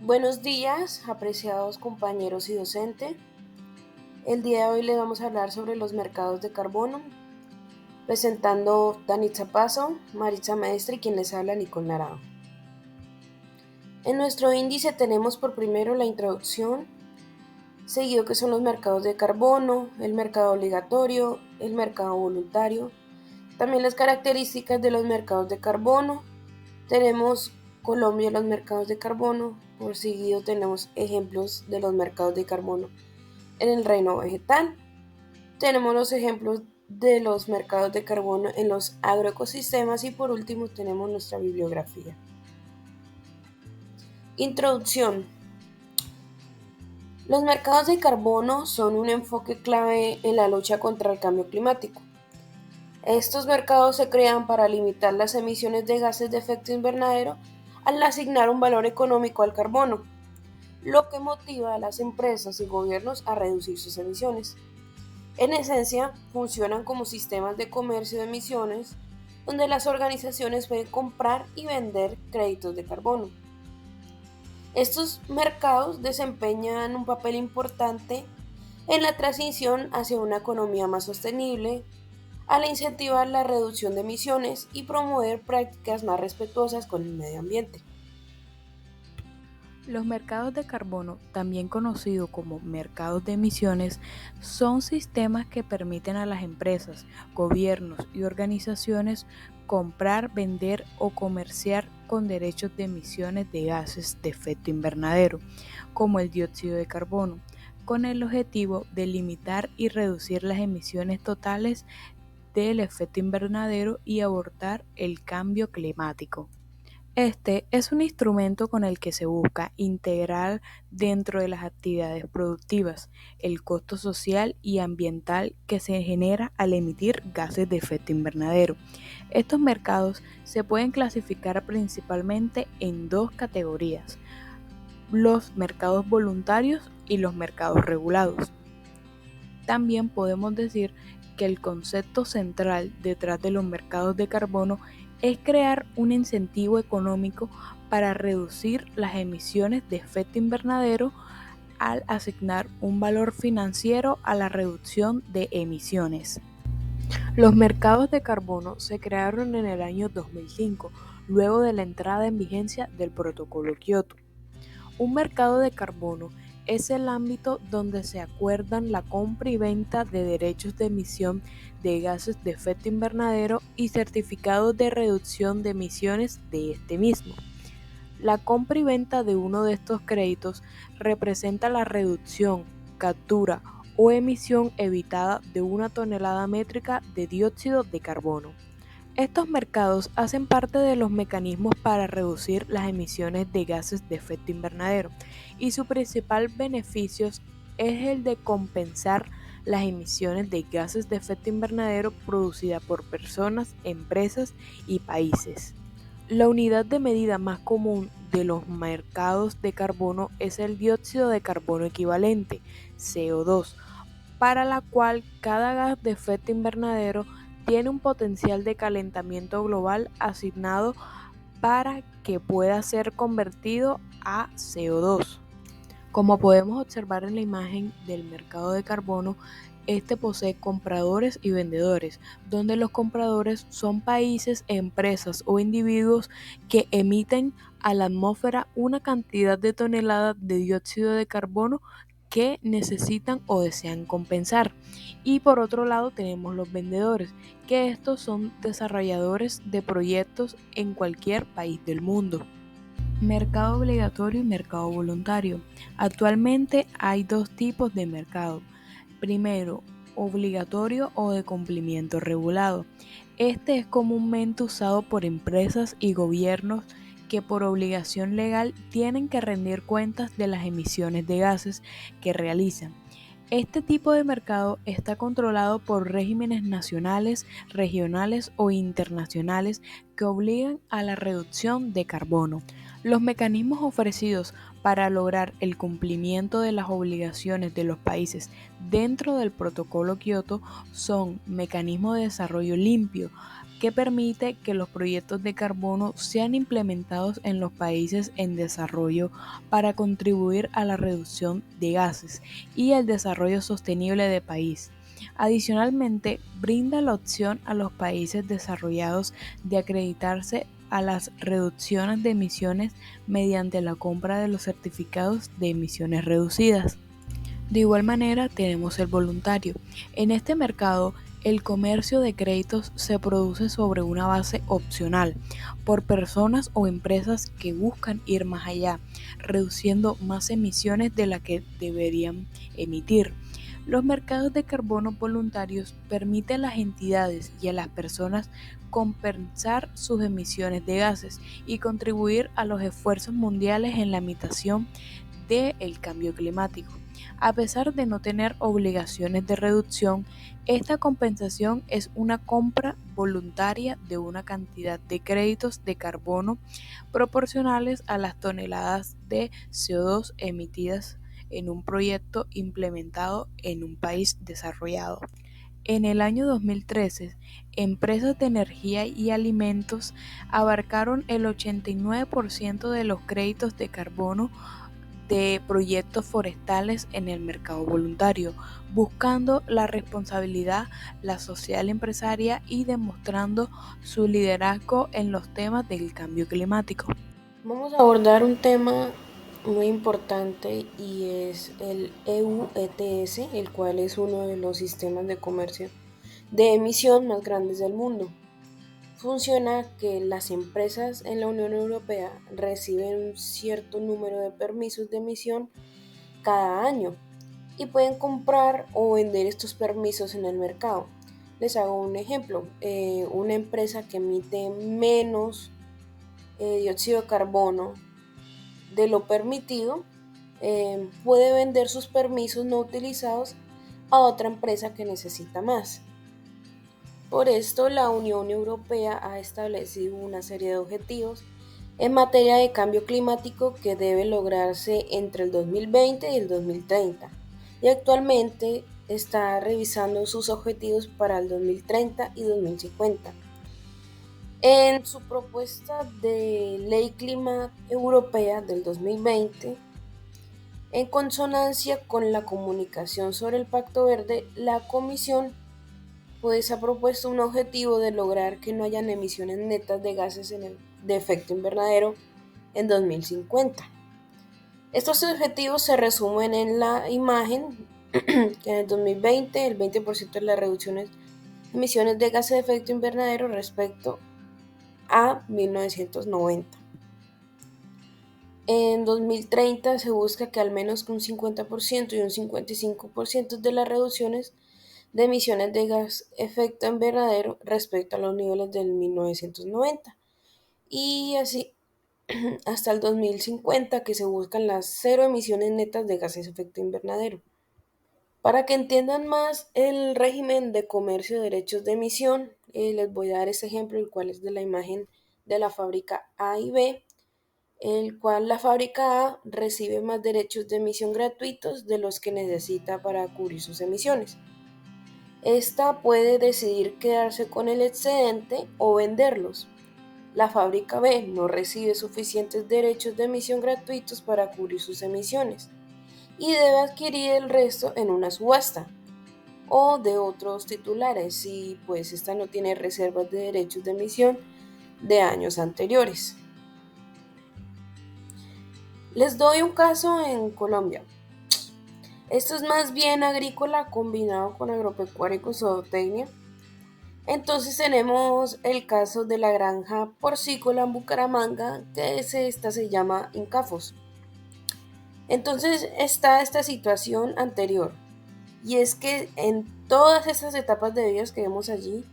Buenos días, apreciados compañeros y docentes. El día de hoy les vamos a hablar sobre los mercados de carbono, presentando Danitza Paso, Maritza Maestre y quien les habla Nicole Naranjo. En nuestro índice tenemos por primero la introducción, seguido que son los mercados de carbono, el mercado obligatorio, el mercado voluntario, también las características de los mercados de carbono. Tenemos Colombia, los mercados de carbono, por seguido tenemos ejemplos de los mercados de carbono en el reino vegetal. Tenemos los ejemplos de los mercados de carbono en los agroecosistemas y por último tenemos nuestra bibliografía. Introducción. Los mercados de carbono son un enfoque clave en la lucha contra el cambio climático. Estos mercados se crean para limitar las emisiones de gases de efecto invernadero al asignar un valor económico al carbono, lo que motiva a las empresas y gobiernos a reducir sus emisiones. En esencia, funcionan como sistemas de comercio de emisiones, donde las organizaciones pueden comprar y vender créditos de carbono. Estos mercados desempeñan un papel importante en la transición hacia una economía más sostenible, al incentivar la reducción de emisiones y promover prácticas más respetuosas con el medio ambiente. Los mercados de carbono, también conocidos como mercados de emisiones, son sistemas que permiten a las empresas, gobiernos y organizaciones comprar, vender o comerciar con derechos de emisiones de gases de efecto invernadero, como el dióxido de carbono, con el objetivo de limitar y reducir las emisiones totales del efecto invernadero y abordar el cambio climático. Este es un instrumento con el que se busca integrar dentro de las actividades productivas el costo social y ambiental que se genera al emitir gases de efecto invernadero. Estos mercados se pueden clasificar principalmente en dos categorías: los mercados voluntarios y los mercados regulados. También podemos decir que el concepto central detrás de los mercados de carbono es crear un incentivo económico para reducir las emisiones de efecto invernadero al asignar un valor financiero a la reducción de emisiones. Los mercados de carbono se crearon en el año 2005, luego de la entrada en vigencia del Protocolo Kioto. Un mercado de carbono es el ámbito donde se acuerdan la compra y venta de derechos de emisión de gases de efecto invernadero y certificados de reducción de emisiones de este mismo. La compra y venta de uno de estos créditos representa la reducción, captura o emisión evitada de una tonelada métrica de dióxido de carbono. Estos mercados hacen parte de los mecanismos para reducir las emisiones de gases de efecto invernadero y su principal beneficio es el de compensar las emisiones de gases de efecto invernadero producidas por personas, empresas y países. La unidad de medida más común de los mercados de carbono es el dióxido de carbono equivalente, CO2, para la cual cada gas de efecto invernadero tiene un potencial de calentamiento global asignado para que pueda ser convertido a CO2. Como podemos observar en la imagen del mercado de carbono, este posee compradores y vendedores, donde los compradores son países, empresas o individuos que emiten a la atmósfera una cantidad de toneladas de dióxido de carbono que necesitan o desean compensar. Y por otro lado tenemos los vendedores, que estos son desarrolladores de proyectos en cualquier país del mundo. Mercado obligatorio y mercado voluntario. Actualmente hay dos tipos de mercado. Primero, obligatorio o de cumplimiento regulado. Este es comúnmente usado por empresas y gobiernos que por obligación legal tienen que rendir cuentas de las emisiones de gases que realizan. Este tipo de mercado está controlado por regímenes nacionales, regionales o internacionales que obligan a la reducción de carbono. Los mecanismos ofrecidos para lograr el cumplimiento de las obligaciones de los países dentro del Protocolo Kioto son mecanismo de desarrollo limpio, que permite que los proyectos de carbono sean implementados en los países en desarrollo para contribuir a la reducción de gases y el desarrollo sostenible del país. Adicionalmente, brinda la opción a los países desarrollados de acreditarse a las reducciones de emisiones mediante la compra de los certificados de emisiones reducidas. De igual manera, tenemos el voluntario. En este mercado, el comercio de créditos se produce sobre una base opcional por personas o empresas que buscan ir más allá, reduciendo más emisiones de las que deberían emitir. Los mercados de carbono voluntarios permiten a las entidades y a las personas compensar sus emisiones de gases y contribuir a los esfuerzos mundiales en la mitigación del cambio climático. A pesar de no tener obligaciones de reducción, esta compensación es una compra voluntaria de una cantidad de créditos de carbono proporcionales a las toneladas de CO2 emitidas en un proyecto implementado en un país desarrollado. En el año 2013, empresas de energía y alimentos abarcaron el 89% de los créditos de carbono de proyectos forestales en el mercado voluntario, buscando la responsabilidad la social empresaria y demostrando su liderazgo en los temas del cambio climático. Vamos a abordar un tema muy importante y es el EU ETS, el cual es uno de los sistemas de comercio de emisión más grandes del mundo. Funciona que las empresas en la Unión Europea reciben un cierto número de permisos de emisión cada año y pueden comprar o vender estos permisos en el mercado. Les hago un ejemplo, una empresa que emite menos dióxido de carbono de lo permitido puede vender sus permisos no utilizados a otra empresa que necesita más. Por esto, la Unión Europea ha establecido una serie de objetivos en materia de cambio climático que debe lograrse entre el 2020 y el 2030, y actualmente está revisando sus objetivos para el 2030 y 2050. En su propuesta de Ley Clima Europea del 2020, en consonancia con la comunicación sobre el Pacto Verde, la Comisión ha propuesto un objetivo de lograr que no hayan emisiones netas de gases de efecto invernadero en 2050. Estos objetivos se resumen en la imagen que en el 2020 el 20% de las reducciones de emisiones de gases de efecto invernadero respecto a 1990. En 2030 se busca que al menos un 50% y un 55% de las reducciones de emisiones de gas efecto invernadero respecto a los niveles del 1990. Y así hasta el 2050, que se buscan las cero emisiones netas de gases de efecto invernadero. Para que entiendan más el régimen de comercio de derechos de emisión, les voy a dar este ejemplo, el cual es de la imagen de la fábrica A y B, el cual la fábrica A recibe más derechos de emisión gratuitos de los que necesita para cubrir sus emisiones. Esta puede decidir quedarse con el excedente o venderlos. La fábrica B no recibe suficientes derechos de emisión gratuitos para cubrir sus emisiones y debe adquirir el resto en una subasta o de otros titulares si pues esta no tiene reservas de derechos de emisión de años anteriores. Les doy un caso en Colombia. Esto es más bien agrícola combinado con agropecuaria y con zootecnia. Entonces tenemos el caso de la granja porcícola en Bucaramanga, que esta se llama Incafos. Entonces está esta situación anterior, y es que en todas estas etapas de vida que vemos allí,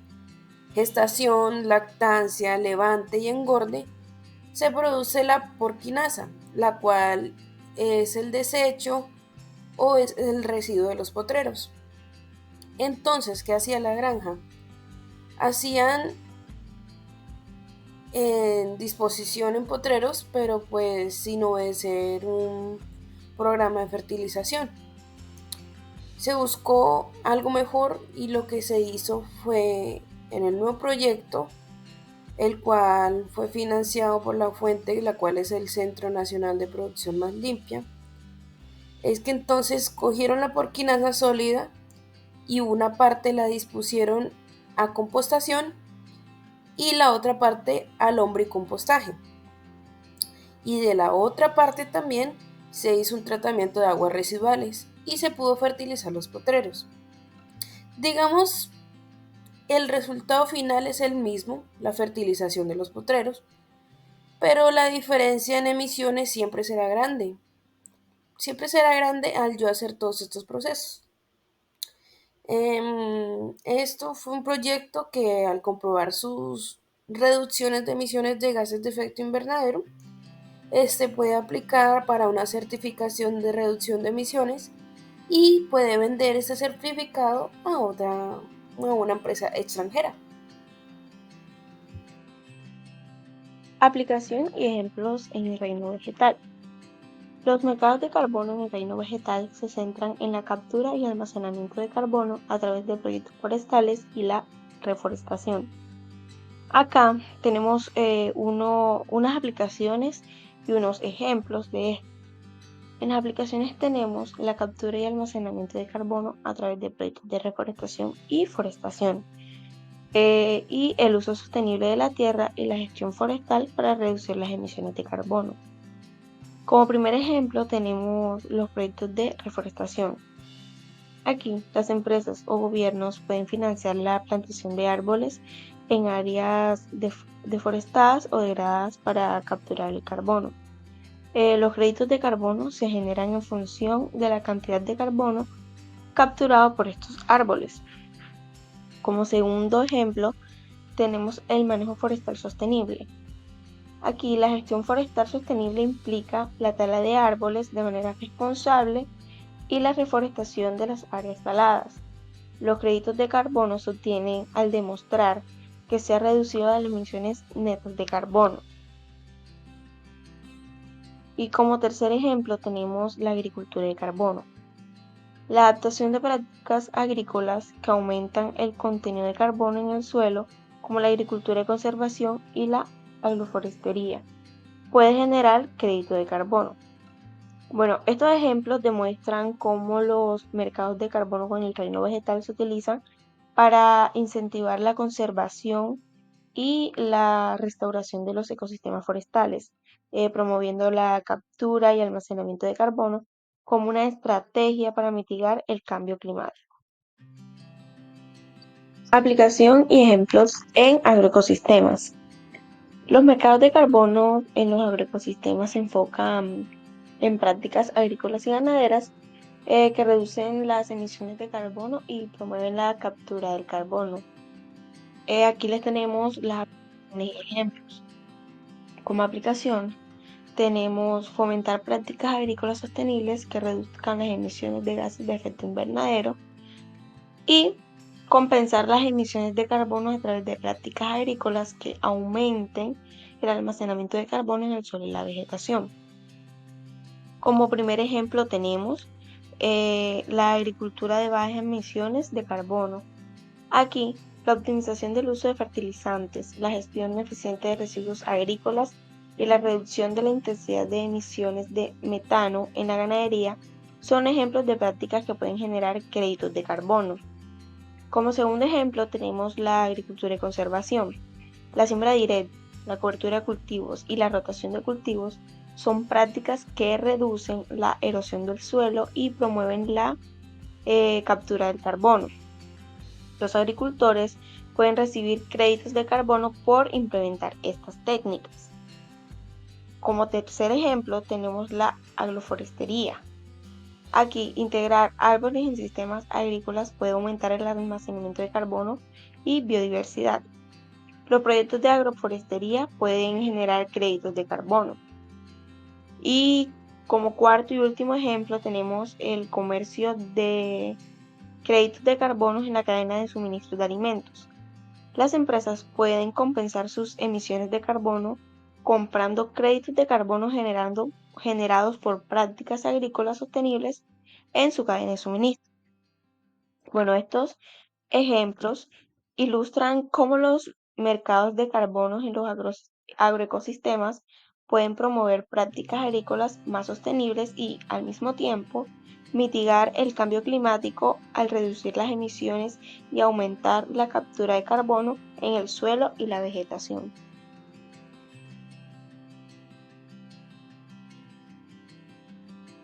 gestación, lactancia, levante y engorde, se produce la porquinasa, la cual es el desecho o es el residuo de los potreros. Entonces, ¿qué hacía la granja? Hacían en disposición en potreros, pero pues sin obedecer un programa de fertilización. Se buscó algo mejor y lo que se hizo fue en el nuevo proyecto, el cual fue financiado por la fuente, la cual es el Centro Nacional de Producción Más Limpia, es que entonces cogieron la porquinaza sólida y una parte la dispusieron a compostación y la otra parte al lombricompostaje. Y de la otra parte también se hizo un tratamiento de aguas residuales y se pudo fertilizar los potreros. Digamos, el resultado final es el mismo, la fertilización de los potreros, pero la diferencia en emisiones siempre será grande. Siempre será grande al yo hacer todos estos procesos. Esto fue un proyecto que al comprobar sus reducciones de emisiones de gases de efecto invernadero, este puede aplicar para una certificación de reducción de emisiones y puede vender este certificado a una empresa extranjera. Aplicación y ejemplos en el reino vegetal. Los mercados de carbono en el reino vegetal se centran en la captura y almacenamiento de carbono a través de proyectos forestales y la reforestación. Acá tenemos unas aplicaciones y unos ejemplos de esto. En las aplicaciones tenemos la captura y almacenamiento de carbono a través de proyectos de reforestación y forestación, y el uso sostenible de la tierra y la gestión forestal para reducir las emisiones de carbono. Como primer ejemplo tenemos los proyectos de reforestación. Aquí las empresas o gobiernos pueden financiar la plantación de árboles en áreas deforestadas o degradadas para capturar el carbono. Los créditos de carbono se generan en función de la cantidad de carbono capturado por estos árboles. Como segundo ejemplo, tenemos el manejo forestal sostenible. Aquí la gestión forestal sostenible implica la tala de árboles de manera responsable y la reforestación de las áreas taladas. Los créditos de carbono se obtienen al demostrar que se ha reducido las emisiones netas de carbono. Y como tercer ejemplo tenemos la agricultura de carbono. La adaptación de prácticas agrícolas que aumentan el contenido de carbono en el suelo, como la agricultura de conservación y la agroforestería, puede generar crédito de carbono. Bueno, estos ejemplos demuestran cómo los mercados de carbono con el reino vegetal se utilizan para incentivar la conservación y la restauración de los ecosistemas forestales, promoviendo la captura y almacenamiento de carbono como una estrategia para mitigar el cambio climático. Aplicación y ejemplos en agroecosistemas. Los mercados de carbono en los agroecosistemas se enfocan en prácticas agrícolas y ganaderas que reducen las emisiones de carbono y promueven la captura del carbono. Aquí les tenemos las aplicaciones y ejemplos. Como aplicación, tenemos fomentar prácticas agrícolas sostenibles que reduzcan las emisiones de gases de efecto invernadero y compensar las emisiones de carbono a través de prácticas agrícolas que aumenten el almacenamiento de carbono en el suelo y la vegetación. Como primer ejemplo tenemos la agricultura de bajas emisiones de carbono. Aquí, la optimización del uso de fertilizantes, la gestión eficiente de residuos agrícolas y la reducción de la intensidad de emisiones de metano en la ganadería son ejemplos de prácticas que pueden generar créditos de carbono. Como segundo ejemplo tenemos la agricultura de conservación. La siembra directa, la cobertura de cultivos y la rotación de cultivos son prácticas que reducen la erosión del suelo y promueven la captura del carbono. Los agricultores pueden recibir créditos de carbono por implementar estas técnicas. Como tercer ejemplo tenemos la agroforestería. Aquí, integrar árboles en sistemas agrícolas puede aumentar el almacenamiento de carbono y biodiversidad. Los proyectos de agroforestería pueden generar créditos de carbono. Y como cuarto y último ejemplo tenemos el comercio de créditos de carbono en la cadena de suministro de alimentos. Las empresas pueden compensar sus emisiones de carbono comprando créditos de carbono generados por prácticas agrícolas sostenibles en su cadena de suministro. Bueno, estos ejemplos ilustran cómo los mercados de carbono en los agroecosistemas pueden promover prácticas agrícolas más sostenibles y, al mismo tiempo, mitigar el cambio climático al reducir las emisiones y aumentar la captura de carbono en el suelo y la vegetación.